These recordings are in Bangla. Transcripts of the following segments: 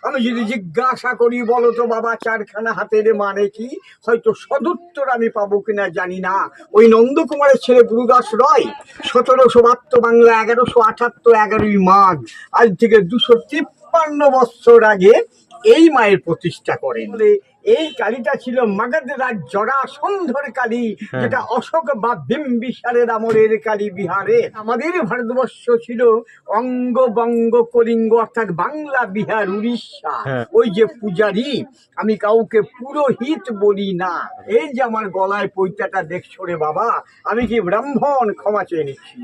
আমি যদি জিজ্ঞাসা করি বলো তো বাবা চারখানা হাতের মানে কি, হয়তো সদুত্তর আমি পাবো কিনা জানি না। ওই নন্দকুমারের ছেলে গুরুদাস রয় 1772 বাংলা 1178 11ই মাঘ, আজ থেকে 253 বৎসর আগে এই মায়ের প্রতিষ্ঠা করেন। এই কালীটা ছিল মাগধ রাজ জরাসন্ধর কালী, যেটা অশোক বা বিম্বিসারের আমলের কালী বিহারে। আমাদের ভারতবর্ষ ছিল অঙ্গ বঙ্গ কলিঙ্গ, অর্থাৎ বাংলা বিহার উড়িষ্যা। ওই যে পূজারি, আমি কাউকে পুরোহিত বলি না। এই যে আমার গলায় পৈতাটা দেখছো রে বাবা, আমি কি ব্রাহ্মণ? ক্ষমা চেয়ে নিচ্ছি।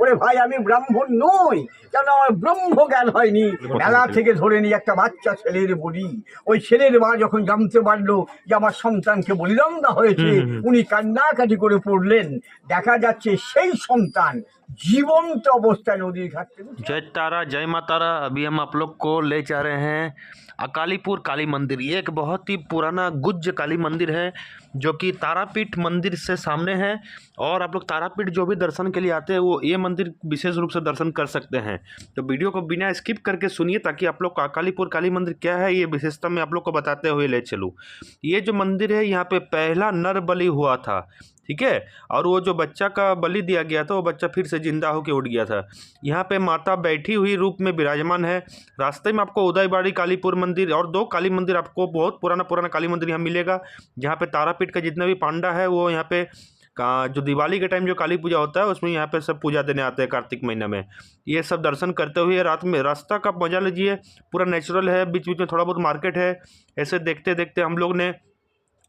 ওরে ভাই, আমি ব্রাহ্মণ নই, কেন আমার ব্রহ্ম জ্ঞান হয়নি। মেলা থেকে ধরে নিয়ে একটা বাচ্চা ছেলের বলি, ওই ছেলের মা যখন জানতে পারলো যে আমার সন্তানকে বলিদান দেওয়া হয়েছে, উনি কান্নাকাটি করে পড়লেন। দেখা যাচ্ছে সেই সন্তান जीवंत अवस्था नदी घाट। जय तारा, जय माता तारा। अभी हम आप लोग को ले जा रहे हैं अकालीपुर काली मंदिर। ये एक बहुत ही पुराना गुज्ज काली मंदिर है जो कि तारापीठ मंदिर से सामने है। और आप लोग तारापीठ जो भी दर्शन के लिए आते हैं वो ये मंदिर विशेष रूप से दर्शन कर सकते हैं। तो वीडियो को बिना स्किप करके सुनिए ताकि आप लोग को अकालीपुर काली मंदिर क्या है ये विशेषता मैं आप लोग को बताते हुए ले चलूँ। ये जो मंदिर है यहाँ पे पहला नर बलि हुआ था, ठीक है। और वो जो बच्चा का बलि दिया गया था वो बच्चा फिर से जिंदा होकर उठ गया था। यहाँ पे माता बैठी हुई रूप में विराजमान है। रास्ते में आपको उदयबाड़ी कालीपुर मंदिर और 2 काली मंदिर, आपको बहुत पुराना काली मंदिर यहाँ मिलेगा। जहाँ पे तारापीठ का जितना भी पांडा है वो यहाँ पे जो दिवाली के टाइम जो काली पूजा होता है उसमें यहाँ पे सब पूजा देने आते हैं कार्तिक महीना में। ये सब दर्शन करते हुए रात में रास्ता का मजा लीजिए, पूरा नेचुरल है, बीच बीच में थोड़ा बहुत मार्केट है। ऐसे देखते देखते हम लोग ने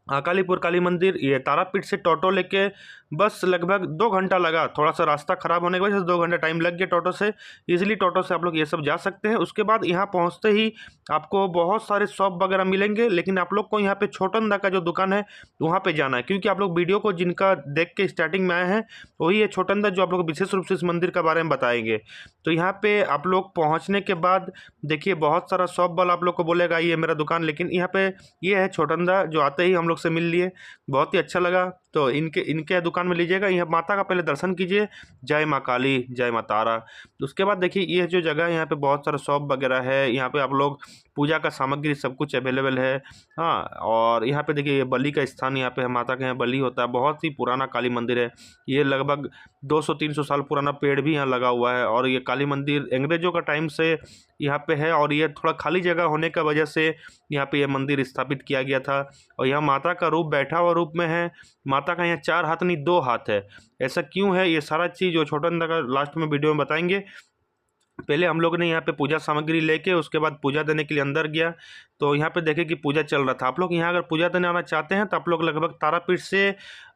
अकालीपुर काली मंदिर, ये तारापीठ से टोटो लेके बस लगभग 2 घंटा लगा। थोड़ा सा रास्ता ख़राब होने की वजह से 2 घंटा टाइम लग गया टोटो से। इजीली टोटो से आप लोग ये सब जा सकते हैं। उसके बाद यहाँ पहुँचते ही आपको बहुत सारे शॉप वगैरह मिलेंगे, लेकिन आप लोग को यहाँ पे छोटनदा का जो दुकान है वहाँ पे जाना है, क्योंकि आप लोग वीडियो को जिनका देख के स्टार्टिंग में आए हैं वही है छोटनदा जो आप लोग विशेष रूप से इस मंदिर के बारे में बताएंगे। तो यहाँ पे आप लोग पहुँचने के बाद देखिए बहुत सारा शॉप वाला आप लोग को बोलेगा ये मेरा दुकान, लेकिन यहाँ पे ये है छोटनदा जो आते ही हम लोग से मिल लिए, बहुत ही अच्छा लगा। तो इनके दुकान में लीजिएगा। यहाँ माता का पहले दर्शन कीजिए, जय माँ काली, जय माँ तारा। उसके बाद देखिए ये जो जगह है यहाँ पे बहुत सारा शॉप वगैरह है। यहाँ पे आप लोग पूजा का सामग्री सब कुछ अवेलेबल है। हाँ, और यहाँ पे देखिए ये बलि का स्थान, यहाँ पे माता के यहाँ बलि होता है। बहुत ही पुराना काली मंदिर है। ये लगभग 200-300 साल पुराना पेड़ भी यहाँ लगा हुआ है। और ये काली मंदिर अंग्रेजों का टाइम से यहाँ पे है, और ये थोड़ा खाली जगह होने का वजह से यहाँ पे ये मंदिर स्थापित किया गया था। और यहाँ माता का रूप बैठा हुआ रूप में है। माता का यहाँ 4 हाथ नहीं 2 हाथ है। ऐसा क्यों है ये सारा चीज़ जो छोटनदा का लास्ट में वीडियो में बताएंगे। पहले हम लोग ने यहाँ पे पूजा सामग्री लेके उसके बाद पूजा देने के लिए अंदर गया, तो यहाँ पे देखे कि पूजा चल रहा था। आप लोग यहाँ अगर पूजा देने आना चाहते हैं तो आप लोग लगभग तारापीठ से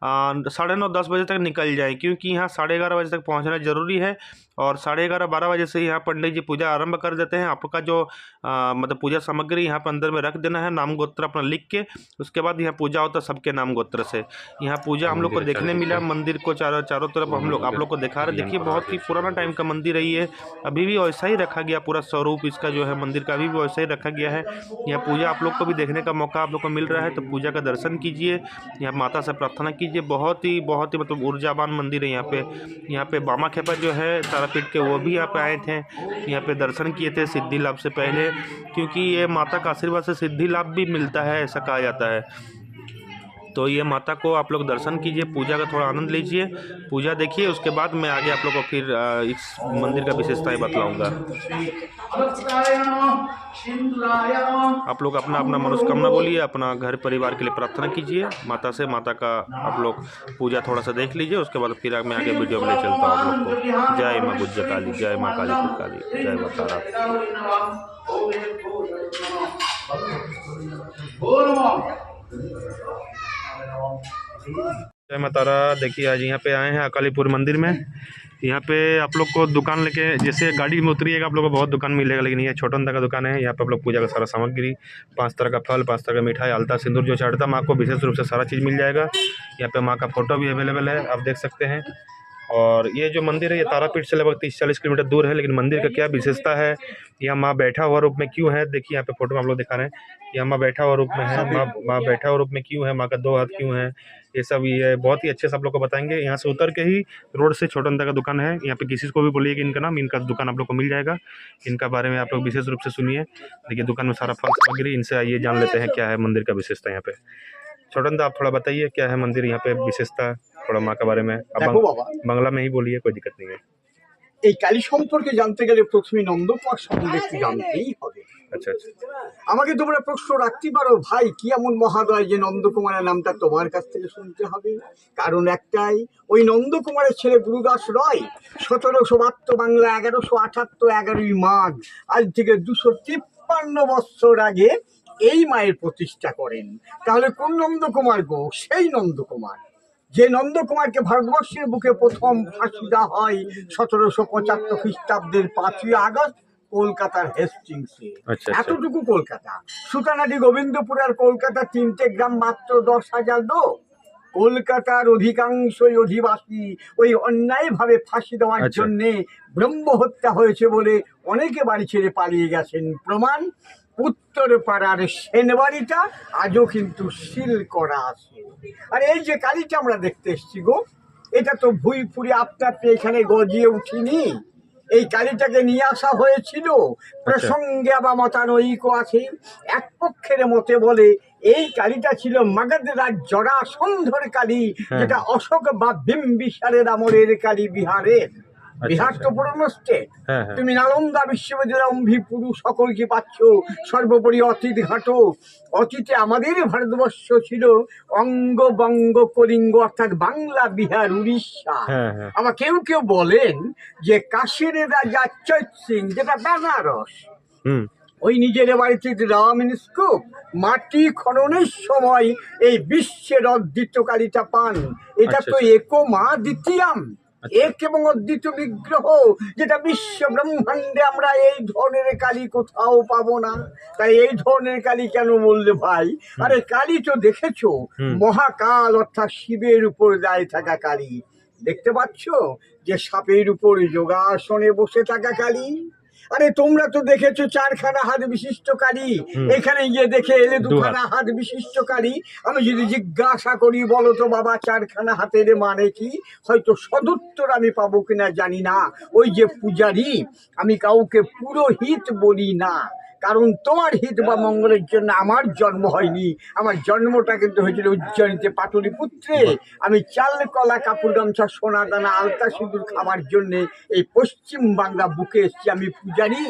9:30-10 बजे तक निकल जाए, क्योंकि यहाँ 11:30 बजे तक पहुँचना ज़रूरी है। और 11:30-12 बजे से यहाँ पंडित जी पूजा आरंभ कर देते हैं। आपका जो मतलब पूजा सामग्री यहाँ पर अंदर में रख देना है, नाम गोत्र अपना लिख के। उसके बाद यहाँ पूजा होता है सबके नाम गोत्र से। यहाँ पूजा हम लोग को देखने मिला। मंदिर को चारों तरफ हम लोग आप लोग को दिखा रहे। देखिए बहुत ही पुराना टाइम का मंदिर है ये, अभी भी वैसा ही रखा गया। पूरा स्वरूप इसका जो है मंदिर का अभी भी वैसा ही रखा गया है। यहाँ पूजा आप लोग को भी देखने का मौका आप लोग को मिल रहा है, तो पूजा का दर्शन कीजिए, यहाँ माता से प्रार्थना कीजिए। बहुत ही मतलब ऊर्जावान मंदिर है। यहाँ पे बामा खेपा जो है तारापीठ के वो भी यहाँ पे आए थे, यहाँ पे दर्शन किए थे सिद्धि लाभ से पहले, क्योंकि ये माता का आशीर्वाद से सिद्धि लाभ भी मिलता है ऐसा कहा जाता है। तो ये माता को आप लोग दर्शन कीजिए, पूजा का थोड़ा आनंद लीजिए, पूजा देखिए। उसके बाद मैं आगे आप लोग को फिर इस मंदिर का विशेषताएं बतलाऊंगा। आप लोग अपना मनोकामना बोलिए, अपना घर परिवार के लिए प्रार्थना कीजिए माता से। माता का आप लोग पूजा थोड़ा सा देख लीजिए, उसके बाद फिर मैं आगे वीडियो में ले चलता हूँ आप लोग को। जय माँ गुज्ज काली, जय माँ कालीपुर काली, जय माँ तारा। जय माता तारा। देखिए आज यहाँ पे आए हैं अकालीपुर मंदिर में। यहाँ पे आप लोग को दुकान लेके जैसे गाड़ी में उतरिएगा आप लोग को बहुत दुकान मिलेगा, लेकिन ये छोटनदा का दुकान है। यहाँ पे आप लोग पूजा का सारा सामग्री, 5 तरह का फल, 5 तरह का मिठाई, आलता सिंदूर जो चढ़ता माँ को विशेष रूप से सारा चीज़ मिल जाएगा। यहाँ पे माँ का फोटो भी अवेलेबल है, आप देख सकते हैं। और ये जो मंदिर है ये तारापीठ से लगभग 30-40 किलोमीटर दूर है। लेकिन मंदिर का क्या विशेषता है, यहाँ माँ बैठा हुआ रूप में क्यों है, देखिए यहाँ पे फोटो में आप लोग दिखा रहे हैं, यहाँ माँ बैठा हुआ रूप में है। माँ बैठा हुआ रूप में क्यों है, माँ का 2 हाथ क्यों है, ये सब ये बहुत ही अच्छे से आप लोग को बताएंगे। यहाँ से उतर के ही रोड से छोटा का दुकान है, यहाँ पे किसी को भी बोलिए कि इनका नाम, इनका दुकान आप लोग को मिल जाएगा। इनका बारे में आप लोग विशेष रूप से सुनिए। देखिए दुकान में सारा फल सामग्री, इनसे आइए जान लेते हैं क्या है मंदिर का विशेषता यहाँ पे। छोटन आप थोड़ा बताइए क्या है मंदिर यहाँ पे विशेषता, थोड़ा माँ के बारे में। अब देखो बाबा, बांग्ला में ही बोलिए, कोई दिक्कत नहीं है। এই কালী সম্পর্কে জানতে গেলে প্রথমে নন্দকুমার সম্বন্ধে একটু জানতেই হবে। अच्छा अच्छा। আমাকে তোমরা প্রশ্ন রাখতে পারো, ভাই কি এমন মহাদয় যে নন্দকুমারের নামটা তোমার কাছ থেকে শুনতে হবে? কারণ একটাই, ওই নন্দকুমারের ছেলে গুরুদাস রয় 1772 বাংলা 1178 11ই মাঘ, আজ থেকে 253 বছর আগে এই মায়ের প্রতিষ্ঠা করেন। তাহলে কোন নন্দকুমার গো? সেই নন্দকুমার যে নন্দকুমারকে ভারতবর্ষের বুকে প্রথম ফাঁসি দেওয়া হয় 1775 খ্রিস্টাব্দের 5ই আগস্ট কলকাতার হেস্টিংসে। আচ্ছা। এতটুকু কলকাতা, সুতানাটি গোবিন্দপুর আর কলকাতা 3টে গ্রাম, মাত্র 10,000 লোক। কলকাতার অধিকাংশই অধিবাসী ওই অন্যায়ভাবে ফাঁসি দেওয়ার আচ্ছা। জন্য ব্রহ্ম হত্যা হয়েছে বলে অনেকে বাড়ি ছেড়ে পালিয়ে গেছেন। প্রমাণ, উত্তর পাড়ার সেনবাড়িটা আজও কিন্তু সিল করা আছে। আর এই যে কালীটা আমরা দেখতে এসছি গো, এটা তো ভুই ফুরি আপনা আপনি এখানে গজিয়ে উঠিনি। এই কালীটাকে নিয়ে আসা হয়েছিল। প্রসঙ্গে আবার মতানৈক্য আছে। এক পক্ষের মতে বলে এই কালীটা ছিল মাগধের জরাসন্ধর কালী, যেটা অশোক বা বিম্বিসারের আমলের কালী বিহারের। বিহার তো পুরনো স্টেট। তুমি নালন্দা বিশ্ববিদ্যালয় অম্ভিপুরু সকলকে পাচ্ছ। সর্বোপরি অতীত ঘাটক, অতীতে আমাদের ভারতবর্ষ ছিল অঙ্গ বঙ্গ কলিঙ্গ, অর্থাৎ বাংলা বিহার উড়িষ্যা। আবার কেউ কেউ বলেন যে কাশীর রাজা চৈত সিং, যেটা বেনারস, ওই নিজের বাড়িতে রামিনস্কোপ মাটি খননের সময় এই বিশ্বের অদ্বিতীয় কালীটা পান। এটা তো একো মা দ্বিতীয়াম, এক এবং অদ্বিতীয় বিগ্রহ, যেটা বিশ্ব ব্রহ্মাণ্ডে আমরা এই ধরনের কালী কোথাও পাবো না। তাই এই ধরনের কালী কেন বললে ভাই? আরে কালী তো দেখেছো, মহাকাল অর্থাৎ শিবের উপর দাঁড়িয়ে থাকা কালী। দেখতে পাচ্ছ যে সাপের উপর যোগাসনে বসে থাকা কালী। আরে তোমরা তো দেখেছো 4খানা হাত বিশিষ্ট কালী, এখানে গিয়ে দেখে এলে 2খানা হাত বিশিষ্ট কালী। আমি যদি জিজ্ঞাসা করি বলো তো বাবা 4খানা হাতের মানে কি, হয়তো সদুত্তর আমি পাবো কিনা জানি না। ওই যে পূজারী, আমি কাউকে পুরোহিত বলি না, কারণ তোমার হিত বা মঙ্গলের জন্য আমার জন্ম হয়নি। আমার জন্মটা কিন্তু হয়েছিল উজ্জয়িনীতে পাটলিপুত্রে। আমি চাল কলা কাপড় গামছা সোনা দানা আলতা সিঁদুর খাবার জন্য এই পশ্চিম বাংলা বুকে এসেছি। আমি পূজারী।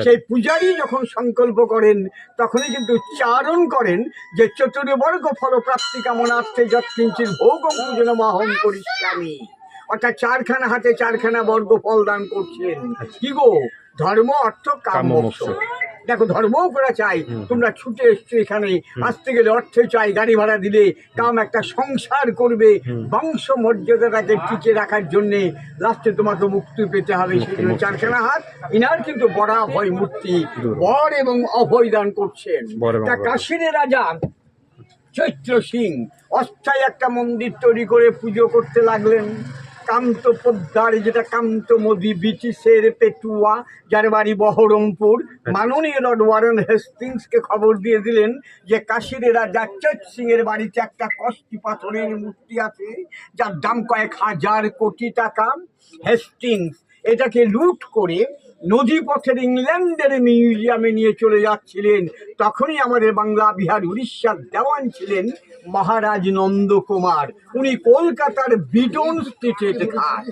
সেই পূজারী যখন সংকল্প করেন তখনই কিন্তু উচ্চারণ করেন যে চতুর্বর্গ ফলপ্রাপ্তি কামনার্থে যৎকিঞ্চিৎ ভোগং পূজনমহং করিষ্যামি। অর্থাৎ 4খানা হাতে 4খানা বর্গ ফল দান করছেন। কি গো? ধর্ম, অর্থ, কাম, মোক্ষ। দেখো ধর্মও করা চাই, তোমরা ছুটে এসছো এখানে। আসতে গেলে অর্থ চাই, গাড়ি ভাড়া দিলে, কাম একটা সংসার করবে, বংশ মর্যাদাটাকে টিকে রাখার জন্য লাস্টে তোমাকে মুক্তি পেতে হবে। সেই জন্য 4খানা হাত। ইনার কিন্তু বড় অভয় মূর্তি, বর এবং অভয় দান করছেন। তা কাশীর রাজা চৈত্র সিং অস্থায়ী একটা মন্দির তৈরি করে পুজো করতে লাগলেন। কান্ত পোদ্দার, যেটা কান্ত মোদি ব্রিটিশের পেটুয়া, যার বাড়ি বহরমপুর, মাননীয় লর্ড ওয়ারেন হেস্টিংসকে খবর দিয়ে দিলেন যে কাশীর রাজা চৈত সিং এর বাড়িতে একটা কষ্টি পাথরের মূর্তি আছে, যার দাম কয়েক হাজার কোটি টাকা। হেস্টিংস এটাকে লুট করে নদীপথের ইংল্যান্ডের মিউজিয়ামে নিয়ে চলে যাচ্ছিলেন। তখনই আমাদের বাংলা বিহার উড়িষ্যার দেওয়ান ছিলেন মহারাজ নন্দকুমার। উনি কলকাতার বিডন স্ট্রিটের ঘাট,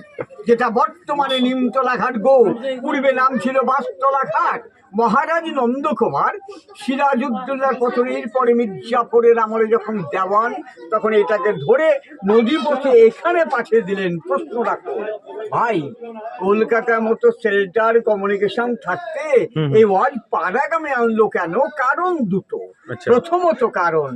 যেটা বর্তমানে নিমতলা ঘাট গো, পূর্বে নাম ছিল বাসতলা ঘাট। মহারাজ নন্দকুমার সিরাজউদ্দৌলার পতনের পরে মির্জাফরের আমলে যখন দেওয়ান, তখন এটাকে ধরে নদীপথে এখানে পাঠিয়ে দিলেন। প্রশ্ন রাখো ভাই, কলকাতার মতো শেল্টার কমিউনিকেশন থাকতে এই ওয়ার্ড পাড়াগামে আনলো কেন? কারণ দুটো। প্রথমত কারণ,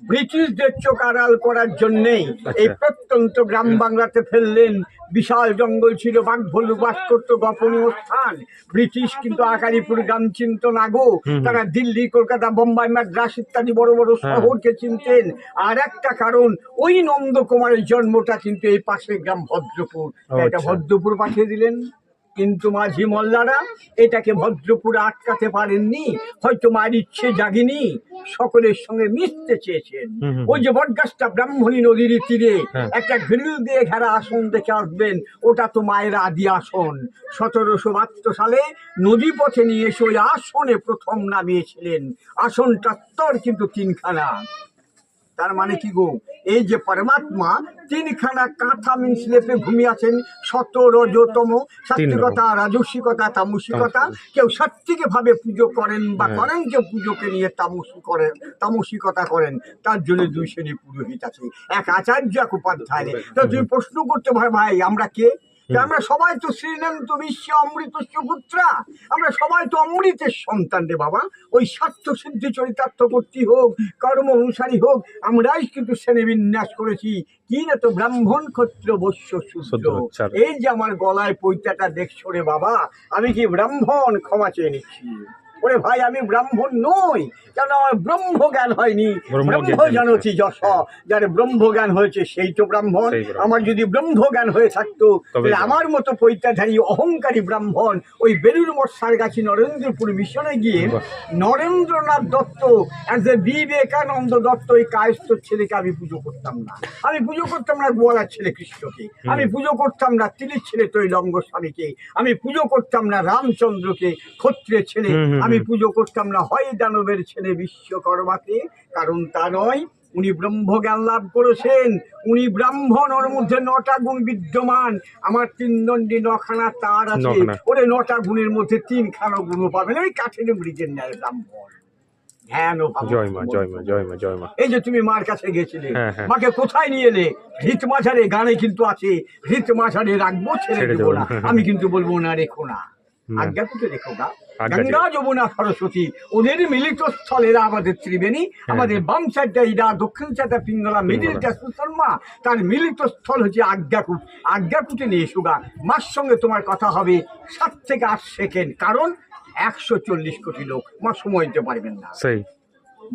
ব্রিটিশদের চোখ আড়াল করার জন্যেই এই আচ্ছা। প্রত্যন্ত গ্রাম বাংলাতে ফেললেন। বিশাল জঙ্গল ছিল, বাঘ ভাল্লুক বাস করতো, গোপনীয় স্থান। ব্রিটিশ কিন্তু আকালিপুর গ্রাম চিনত না গো। হুম। তারা দিল্লি, কলকাতা, বোম্বাই, মাদ্রাস ইত্যাদি বড় বড় হ্যাঁ। শহরকে চিনতেন। আর একটা কারণ, ওই নন্দকুমারের জন্মটা কিন্তু এই পাশের গ্রাম ভদ্রপুর। ও এটা আচ্ছা। ভদ্রপুর পাঠিয়ে দিলেন, কিন্তু মাঝি মোল্লারা এটাকে ভদ্রপুরে আটকাতে পারেননি। হয়তো মায়ের ইচ্ছে জাগিনি, সকলের সঙ্গে মিশতে চেয়েছেন। হুম, হুম, ওই যে বটগাছটা ব্রাহ্মণী নদীর তীরে হ্যাঁ। একটা গ্রিল দিয়ে ঘেরা আসন দেখে আসবেন, ওটা তো মায়ের আদি আসন। 1772 সালে নদী পথে নিয়ে এসে ওই আসনে প্রথম নামিয়েছিলেন। আসনটা তোর কিন্তু তিনখানা। তার মানে কি গো, এই যে পরমাত্মা তিনখানা কাঁথা মিন্স লেপে ঘুমিয়ে আছেন। 17তম সাত্বিকতা, রাজস্বিকতা, তামসিকতা। কেউ সাত্বিকে ভাবে পুজো করেন বা হ্যাঁ। করেন, কেউ পুজোকে নিয়ে তামসিকতা করেন। তার জন্য দুই শ্রেণী পুরোহিত আছে, এক আচার্য, এক উপাধ্যায়। তো তুমি প্রশ্ন করতে ভাই ভাই আমরা কে? আমরা সবাই তো শ্রীনন্ত বিশ্ব অমৃত পুত্রা, আমরা সবাই তো অমৃতের সন্তান রে বাবা। ওই স্বার্থ সিদ্ধি চরিতার্থ করতে হোক, কর্ম অনুসারী হোক, আমরাই কিন্তু শ্রেণী বিন্যাস করেছি। কি না তো ব্রাহ্মণ, ক্ষত্রিয়, বৈশ্য, শূদ্র। এই যে আমার গলায় পৈতাটা দেখছো রে বাবা, আমি কি ব্রাহ্মণ? ক্ষমা চেয়ে নিচ্ছি। ওরে ভাই, আমি ব্রাহ্মণ নই, কেন আমার ব্রহ্ম জ্ঞান হয়নি। ব্রহ্ম জানতি যশ, যার ব্রহ্ম জ্ঞান হয়েছে সেই তো ব্রাহ্মণ। আমার যদি ব্রহ্ম জ্ঞান হয়ে থাকতো, তাহলে আমার মতো পৈতাধারী অহংকারী ব্রাহ্মণ ওই বেলুর মশার গাছি নরেন্দ্রপুর মিশনে গিয়ে নরেন্দ্রনাথ দত্ত অ্যাজ এ বিবেকানন্দ দত্ত এই কায়স্থ ছেলেকে আমি পুজো করতাম না। আমি পুজো করতাম না গোয়ালার ছেলে কৃষ্ণকে, আমি পুজো করতাম না তিলির ছেলে তৈলঙ্গ স্বামীকে, আমি পুজো করতাম না রামচন্দ্রকে ক্ষত্রিয়ের ছেলে, আমি পুজো করতাম না হয় দানবের ছেলে বিশ্বকর্মাকে। কারণ তা নয়, উনি ব্রহ্ম জ্ঞান লাভ করেছেন, উনি ব্রাহ্মণ। ওর মধ্যে 9টা গুণ বিদ্যমান। আমার 3 দণ্ডী 9খানা তার আছে, ওরে 9টা গুণের মধ্যে 3খানা গুণও পাবেন। ওই কাঠের মৃগের ন্যায় ব্রাহ্মণ। জয় মা, জয় মা, জয় মা, জয় মা। এই যে তুমি মার কাছে গেছিলে, হ্যাঁ, হ্যাঁ। মাকে কোথায় নিয়ে এলে? হৃত মাঝারে, গানে কিন্তু আছে, হৃত মাঝারে রাখবো, ছেড়ে দেবো না। আমি কিন্তু বলবো না, রেখো না, আজ্ঞা করতে রেখো না। গঙ্গা, যমুনা, সরস্বতী, ওদের মিলিত স্থল এরা আমাদের ত্রিবেণী। আমাদের বাম সাইডটা ইরা, দক্ষিণ সাইডটা পিঙ্গলা, মিডিলটা সুশর্মা। তার মিলিত স্থল হচ্ছে আজ্ঞাকূট। আজ্ঞাকূটে নিয়ে এসো গা, মার সঙ্গে তোমার কথা হবে 7 থেকে 8 সেকেন্ড। কারণ 140 কোটি লোক, মা সময় দিতে পারবেন না। সেই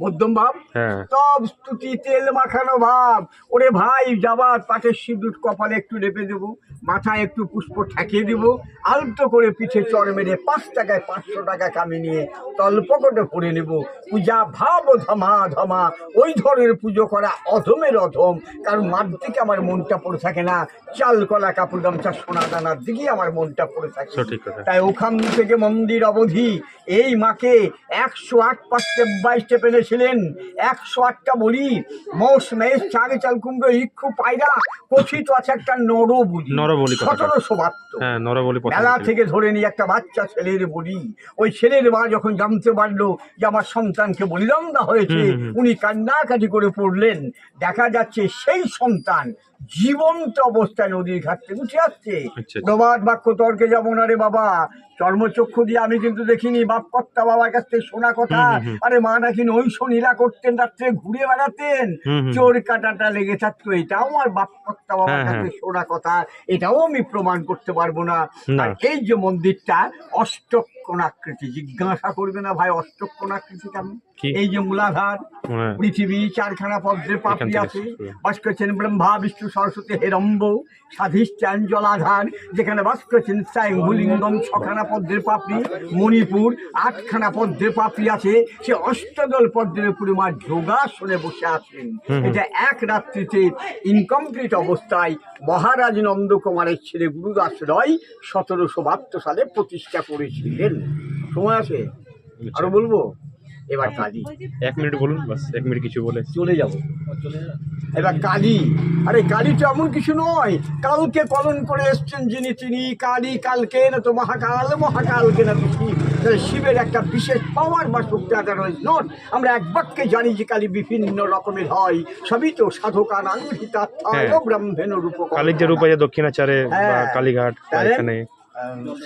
মধ্যম ভাব, হ্যাঁ। তব স্তুতি তেল মাখানো ভাব। ওরে ভাই, যাবার পাটের সিঁদুর কপালে একটু লেপে দেবো, মাথায় একটু পুষ্প ঠেকিয়ে দেবো, আলতো করে পিঠে চড় মেরে 5 টাকায় 500 টাকা কামি নিয়ে তলপকটে পড়ে নেব। পূজা ভাব ধমা ধমা, ওই ধরনের পুজো করা অধমের অধম। কারণ মার দিকে আমার মনটা পড়ে থাকে না, চাল কলা কাপড় গামছা সোনা দানার দিকেই আমার মনটা পড়ে থাকে। তাই ওখান থেকে মন্দির অবধি এই মাকে 108 পা স্টেপ বাই স্টেপ এনেছিলেন। 108টা বলি, মোষ, মেষ, চাগে, চাল, কুমড়ো, ইক্ষু, পায়রা, কথিত আছে একটা নরবলি। 1772 মেলা থেকে ধরে নিয়ে একটা বাচ্চা ছেলের বলি। ওই ছেলের মা যখন জানতে পারলো যে আমার সন্তানকে বলিদান দেওয়া হয়েছে, উনি কান্নাকাটি করে পড়লেন। দেখা যাচ্ছে সেই সন্তান জীবন্ত অবস্থায় নদীর ঘাট থেকে উঠে আসছে। প্রবাদ বাক্য তর্কে যাবো না রে বাবা, চর্মচক্ষু দিয়ে আমি কিন্তু দেখিনি, বাপ কর্তা বাবার কাছ থেকে শোনা কথা। আরে মা নাকি নৈশ নীলা করতেন, রাত্রে ঘুরে বেড়াতেন, চোর কাটাটা লেগে থাকতো, এটাও আমার বাপ কর্তা বাবার কাছে শোনা কথা, এটাও আমি প্রমাণ করতে পারবো না। আর এই যে মন্দিরটা অষ্টকোণাকৃতি, জিজ্ঞাসা করবে না ভাই অষ্টকোণাকৃতি কেন? এই যে মূলাধার, পৃথিবী 4খানা পদ্মের পাপড়ি আছে, বাস করছেন ব্রহ্মা, বিষ্ণু, সরস্বতী, হেরম্ব, স্বাধিষ্ঠান জলাধার, যেখানে বাস করছেন স্বয়ংভূলিঙ্গম, 6খানা পদ্মের পাপড়ি। মণিপুর 8খানা পদ্মের পাপড়ি আছে, সে অষ্টদল পদ্মের উপরে মা যোগাসনে বসে আছেন। এটা এক রাত্রিতে ইনকমপ্লিট অবস্থায় মহারাজ নন্দকুমারের ছেলে গুরুদাস রয় 1772 সালে প্রতিষ্ঠা করেছিলেন। সময় আছে আরো বলবো? এবার কালী, 1 মিনিট বলুন, বাস 1 মিনিট কিছু বলে চলে যাব। এবার কালী, আরে কালী তো এমন কিছু নয়, কালকে পালন করে এসছেন যিনি তিনি কালী। কালকে না তো মহাকাল, মহাকালকে না তো শিব। শিবের একটা বিশেষ পাওয়ার বা শক্তি আদার হয় নট। আমরা এক বাক্যে জানি যে কালী বিভিন্ন রকমের হয়, সবই তো সাধকানাং হিতার্থায় ব্রহ্মেণ রূপ। কালীর যে রূপ আছে দক্ষিণাচারে বা কালীঘাট, এখানে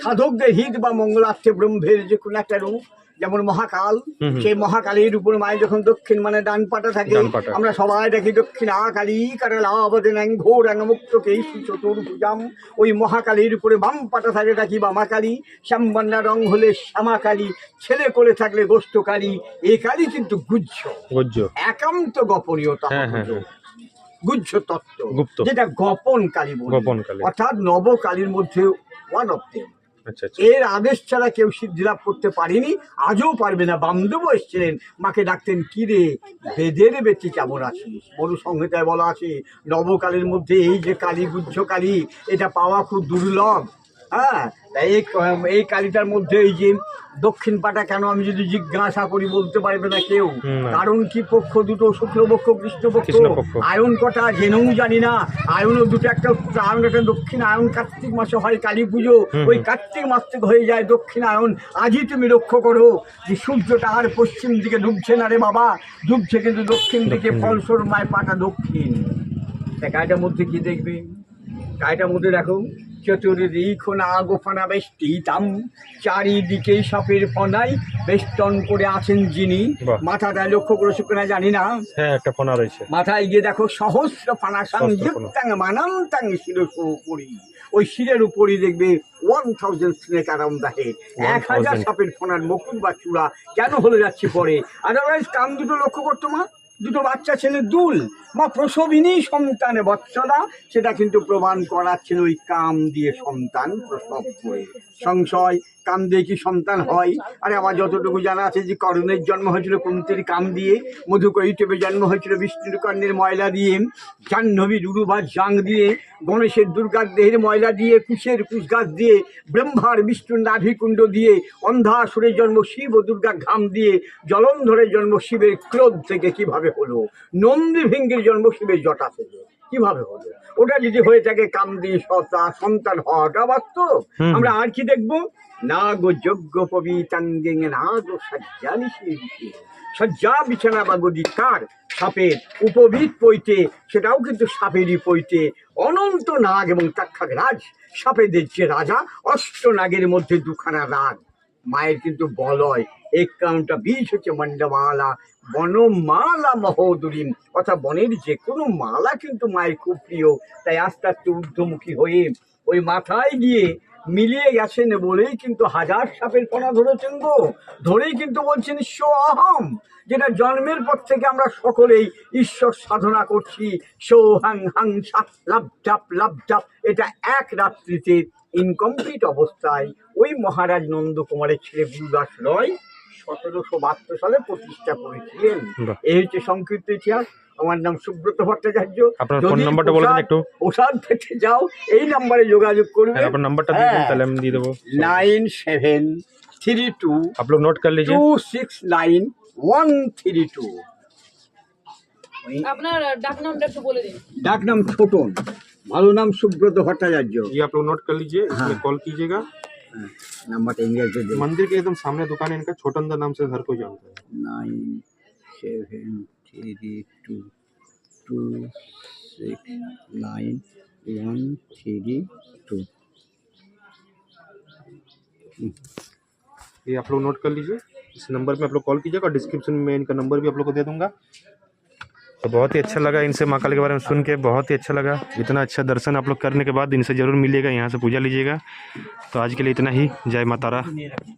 সাধকদের হিত বা মঙ্গলার্থে ব্রহ্মের যে কোনো একটা রূপ। যেমন মহাকাল, হুম হুম। সেই মহাকালীর উপর মায়ের যখন দক্ষিণ মানে ডান পাটা থাকে, ডান পাটা। আমরা সবাই দেখি দক্ষিণা কালী কারলাবদেন ঘোর মুক্ত কেশি চতুর্ভুজাম। ওই মহাকালীর উপরে বাম পাটা থাকে দেখি বামাকালী, শ্যামবন্যা রং হলে শ্যামাকালী, ছেলে করে থাকলে গোষ্ঠকালী। এই কালী কিন্তু গুহ্য, গুজ্জ। একান্ত গোপনীয়তা, হ্যাঁ হ্যাঁ হ্যাঁ। গুহ্য তত্ত্ব, গুপ্ত। যেটা গোপন কালী বলে। গোপন কালী। অর্থাৎ নবকালীর মধ্যে ওয়ান অফ দেম। আচ্ছা আচ্ছা। এর আদেশ ছাড়া কেউ সিদ্ধি লাভ করতে পারেনি, আজও পারবে না। বামদেব এসেছিলেন, মাকে ডাকতেন, কি রে বেদের বেটি কেমন আছিস। মনু সংহিতায় বলা আছে নবকালের মধ্যে এই যে কালী, গুহ্য কালী, এটা পাওয়া খুব দুর্লভ। হ্যাঁ, তাই এই কালীটার মধ্যে এই যে দক্ষিণ পাটা কেন, আমি যদি জিজ্ঞাসা করি বলতে পারবে না কেউ। না। কারণ কি, পক্ষ দুটো, শুক্লপক্ষ কৃষ্ণপক্ষ। কৃষ্ণপক্ষ। আয়ন কটা জেনেও জানি না। আয়নও দুটো, একটা আয়ন, একটা দক্ষিণ আয়ন। কার্তিক মাসে হয় কালী পুজো, ওই কার্তিক মাস থেকে হয়ে যায় দক্ষিণ আয়ন। আজই তুমি লক্ষ্য করো যে সূর্যটা আর পশ্চিম দিকে ডুবছে না রে বাবা, ডুবছে কিন্তু দক্ষিণ দিকে। ফলস্বরূপ মায়ের পাটা দক্ষিণ। তা গাড়িটার মধ্যে কি দেখবে? গাড়িটার মধ্যে দেখো, চতুর্দিক নাগফনা বেষ্টিতাম, চারিদিকে সাপের ফনায় বেষ্টন করে আছেন যিনি। বাহ। মাথাটায় লক্ষ্য করেছো কিনা জানি না, হ্যাঁ একটা ফোনা রয়েছে। মাথায় গিয়ে দেখো সহস্র ফানা সংযুক্তাং মানান্তাং শিরস উপরি। ওই শিরের উপরই দেখবে 1000 স্নেক অ্যারাউন্ড দ্য হেড, 1000 সাপের ফোনার মুকুট বা চূড়া। কেন হলে যাচ্ছে পরে? আদারওয়াইজ কান দুটো লক্ষ্য করতো মা, দুটো বাচ্চা ছেলে দুল, মা প্রসবিনী সন্তানে বৎসলা, সেটা কিন্তু প্রমাণ করাচ্ছিল ওই কাম দিয়ে সন্তান প্রসব করে। সংশয়, কাম দিয়ে কি সন্তান হয়? আরে আমার যতটুকু জানা আছে যে করণের জন্ম হয়েছিল কুন্তির কাম দিয়ে, মধুকৈটবের জন্ম হয়েছিল বিষ্ণুর কর্ণের ময়লা দিয়ে, জাহ্নবীর উরুবা জাং দিয়ে, গণেশের দুর্গার দেহের ময়লা দিয়ে, কুশের কুশ গাছ দিয়ে, ব্রহ্মার বিষ্ণুর নাভিকুণ্ড দিয়ে, অন্ধাসুরের জন্ম শিব ও দুর্গা ঘাম দিয়ে, জলন্ধরের জন্ম শিবের ক্রোধ থেকে কিভাবে হলো, নন্দী ভিঙ্গের জন্ম শিবের জটা থেকে কিভাবে হলো। ওটা যদি হয়ে থাকে কাম দিয়ে সন্তান হওয়াটা বাস্তব। আমরা আর কি দেখবো? না গো যোগ্য পবিতাঙ্গে না গো সজ্জানি সজ্জা বিছানা বা গদিকার সাপের উপবিত পৈতে, সেটাও কিন্তু সাপেরই পৈতে। অনন্ত নাগ এবং তাক্ষাগ রাজ, সাপেদের যে রাজা, অষ্ট নাগের মধ্যে দুখানা রাগ। মায়ের কিন্তু বলয়, একাউন্টটা বীজ হচ্ছে মন্ডমালা, বনমালা মহোদরীম, অর্থাৎ বনের যে কোনো মালা কিন্তু মায়ের খুব প্রিয়। তাই আস্তে আস্তে ঊর্ধ্বমুখী হয়ে ওই মাথায় গিয়ে মিলিয়ে গেছেন বলেই কিন্তু 1000 সাপের ফনা ধরেছেন গো। ধরেই কিন্তু বলছেন ঈশ্বর অহম, যেটা জন্মের পর থেকে আমরা সকলেই ঈশ্বর সাধনা করছি। সো হাং হাং সাপ লাভ জাপ লাভ জাপ, এটা এক রাত্রিতে ইনকমপ্লিট অবস্থায় ওই মহারাজ নন্দকুমারের ছেলে গুরুদাস রয় 1772 সালে প্রতিষ্ঠা করেছিলেন। এই হচ্ছে সংক্ষিপ্ত ইতিহাস। আমার নাম সুব্রত ভট্টাচার্য। আপনার ফোন নাম্বারটা বলে দিন একটু। প্রসাদ পেতে যাও, এই নাম্বারে যোগাযোগ করবে। আপনার নাম্বারটা দিয়ে দিন, তাহলে আমি দিয়ে দেবো। 9732 आप लोग नोट कर लीजिए। 269132। আপনার ডাক নামটা একটু বলে দিন। ডাক নাম ছোটন, ভালো নাম সুব্রত ভট্টাচার্য। ये आप लोग नोट कर लीजिए, इसमें कॉल कीजिएगा। নাম্বারটা ইংরেজিতে দেবেন। मंदिर के एकदम सामने दुकान है इनका, छोटन दा नाम से हर कोई जानता है। 9732269132। ये आप लोग नोट कर लीजिए, इस नंबर पे आप लोग कॉल कीजिएगा। डिस्क्रिप्शन में इनका नंबर भी आप लोग को दे दूंगा। तो बहुत ही अच्छा लगा इनसे माँ काली के बारे में सुन के, बहुत ही अच्छा लगा। इतना अच्छा दर्शन आप लोग करने के बाद इनसे ज़रूर मिलिएगा, यहाँ से पूजा लीजिएगा। तो आज के लिए इतना ही। जय माता रा।